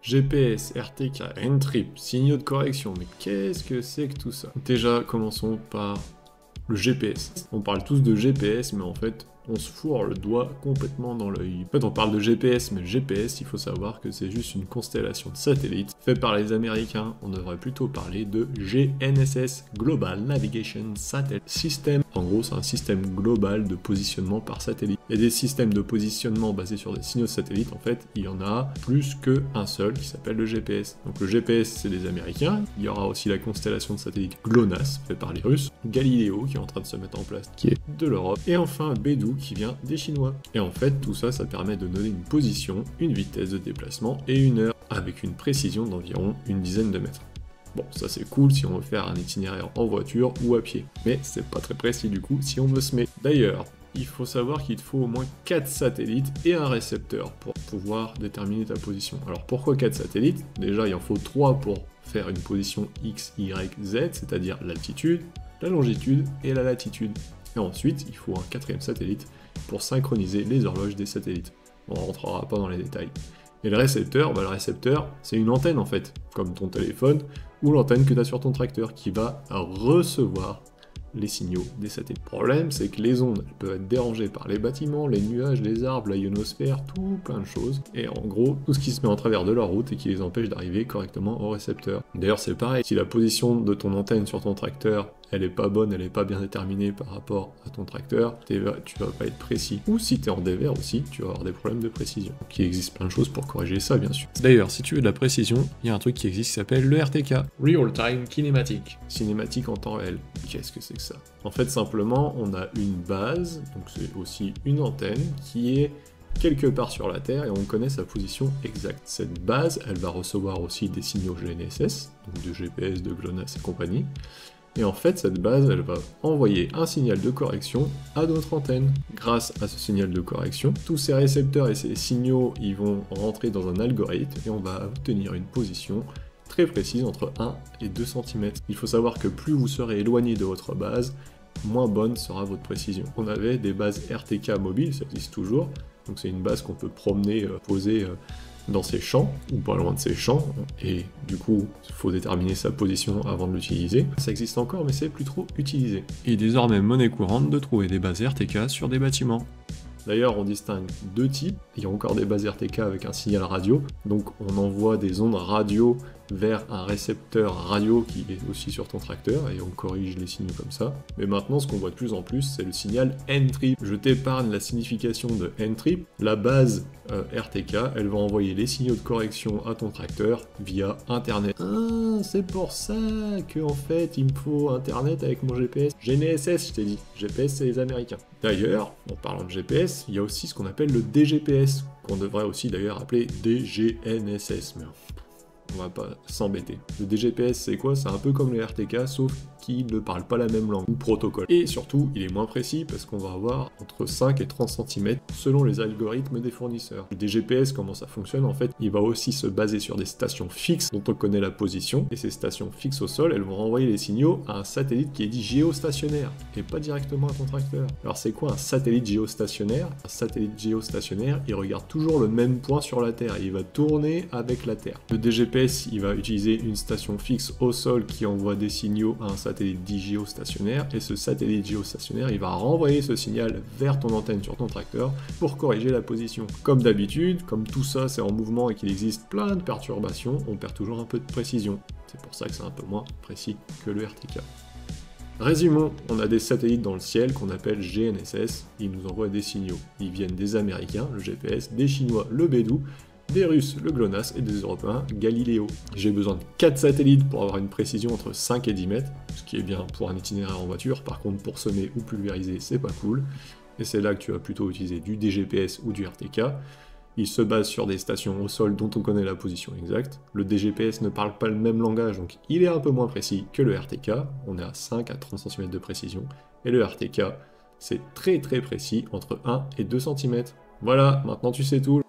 GPS, RTK, N-trip, signaux de correction, mais qu'est-ce que c'est que tout ça? Déjà, commençons par le GPS. On parle tous de GPS, mais en fait, on se fourre le doigt complètement dans l'œil. En fait, on parle de GPS, mais le GPS, il faut savoir que c'est juste une constellation de satellites fait par les Américains. On devrait plutôt parler de GNSS, Global Navigation Satellite System. En gros, c'est un système global de positionnement par satellite. Il y a des systèmes de positionnement basés sur des signaux de satellites. En fait, il y en a plus qu'un seul qui s'appelle le GPS. Donc le GPS, c'est des Américains. Il y aura aussi la constellation de satellites GLONASS, fait par les Russes. Galileo, qui est en train de se mettre en place, qui est de l'Europe. Et enfin, Beidou, qui vient des Chinois. Et en fait, tout ça, ça permet de donner une position, une vitesse de déplacement et une heure, avec une précision d'environ une dizaine de mètres. Bon, ça c'est cool si on veut faire un itinéraire en voiture ou à pied, mais c'est pas très précis du coup si on veut se mettre. D'ailleurs, il faut savoir qu'il te faut au moins 4 satellites et un récepteur pour pouvoir déterminer ta position. Alors pourquoi 4 satellites? Déjà, il en faut 3 pour faire une position X, Y, Z, c'est-à-dire l'altitude, la longitude et la latitude. Et ensuite, il faut un 4e satellite pour synchroniser les horloges des satellites. On ne rentrera pas dans les détails. Et le récepteur, le récepteur, c'est une antenne en fait, comme ton téléphone, ou l'antenne que tu as sur ton tracteur, qui va recevoir les signaux des satellites. Le problème, c'est que les ondes elles peuvent être dérangées par les bâtiments, les nuages, les arbres, la ionosphère, tout plein de choses. Et en gros, tout ce qui se met en travers de leur route et qui les empêche d'arriver correctement au récepteur. D'ailleurs, c'est pareil, si la position de ton antenne sur ton tracteur, elle est pas bonne, elle est pas bien déterminée par rapport à ton tracteur, tu vas pas être précis. Ou si tu es en dévers aussi, tu vas avoir des problèmes de précision. Donc, il existe plein de choses pour corriger ça, bien sûr. D'ailleurs, si tu veux de la précision, il y a un truc qui existe qui s'appelle le RTK. Real Time Kinematic. Cinématique en temps réel. Qu'est-ce que c'est que ça? En fait, simplement, on a une base, donc c'est aussi une antenne, qui est quelque part sur la Terre et on connaît sa position exacte. Cette base, elle va recevoir aussi des signaux GNSS, donc de GPS, de GLONASS et compagnie. Et en fait, cette base, elle va envoyer un signal de correction à notre antenne. Grâce à ce signal de correction, tous ces récepteurs et ces signaux, ils vont rentrer dans un algorithme et on va obtenir une position très précise entre 1 et 2 cm. Il faut savoir que plus vous serez éloigné de votre base, moins bonne sera votre précision. On avait des bases RTK mobiles, ça existe toujours. Donc c'est une base qu'on peut promener, poser dans ses champs, ou pas loin de ses champs, et du coup, il faut déterminer sa position avant de l'utiliser. Ça existe encore, mais c'est plus trop utilisé. Il est désormais monnaie courante de trouver des bases RTK sur des bâtiments. D'ailleurs, on distingue deux types. Il y a encore des bases RTK avec un signal radio, donc on envoie des ondes radio vers un récepteur radio qui est aussi sur ton tracteur et on corrige les signaux comme ça. Mais maintenant, ce qu'on voit de plus en plus, c'est le signal N-trip. Je t'épargne la signification de N-trip. La base RTK, elle va envoyer les signaux de correction à ton tracteur via Internet. Ah, c'est pour ça que en fait, il me faut Internet avec mon GPS. GNSS, je t'ai dit. GPS, c'est les Américains. D'ailleurs, en parlant de GPS, il y a aussi ce qu'on appelle le DGPS, qu'on devrait aussi d'ailleurs appeler DGNSS. Mais on va pas s'embêter. Le DGPS, c'est quoi? C'est un peu comme le RTK, sauf qu'il ne parle pas la même langue ou protocole. Et surtout, il est moins précis parce qu'on va avoir entre 5 et 30 cm selon les algorithmes des fournisseurs. Le DGPS, comment ça fonctionne? En fait, il va aussi se baser sur des stations fixes dont on connaît la position. Et ces stations fixes au sol, elles vont renvoyer les signaux à un satellite qui est dit géostationnaire et pas directement à ton tracteur. Alors c'est quoi un satellite géostationnaire? Un satellite géostationnaire, il regarde toujours le même point sur la Terre et il va tourner avec la Terre. Le DGPS, il va utiliser une station fixe au sol qui envoie des signaux à un satellite dit géostationnaire, et ce satellite géostationnaire, il va renvoyer ce signal vers ton antenne sur ton tracteur pour corriger la position. Comme d'habitude, comme tout ça c'est en mouvement et qu'il existe plein de perturbations, on perd toujours un peu de précision. C'est pour ça que c'est un peu moins précis que le RTK. Résumons, on a des satellites dans le ciel qu'on appelle GNSS, ils nous envoient des signaux. Ils viennent des Américains, le GPS, des Chinois, le Beidou, des Russes, le GLONASS, et des Européens, Galileo. J'ai besoin de 4 satellites pour avoir une précision entre 5 et 10 mètres, ce qui est bien pour un itinéraire en voiture. Par contre, pour semer ou pulvériser, c'est pas cool. Et c'est là que tu vas plutôt utiliser du DGPS ou du RTK. Il se base sur des stations au sol dont on connaît la position exacte. Le DGPS ne parle pas le même langage, donc il est un peu moins précis que le RTK. On est à 5 à 30 cm de précision. Et le RTK, c'est très précis, entre 1 et 2 cm. Voilà, maintenant tu sais tout.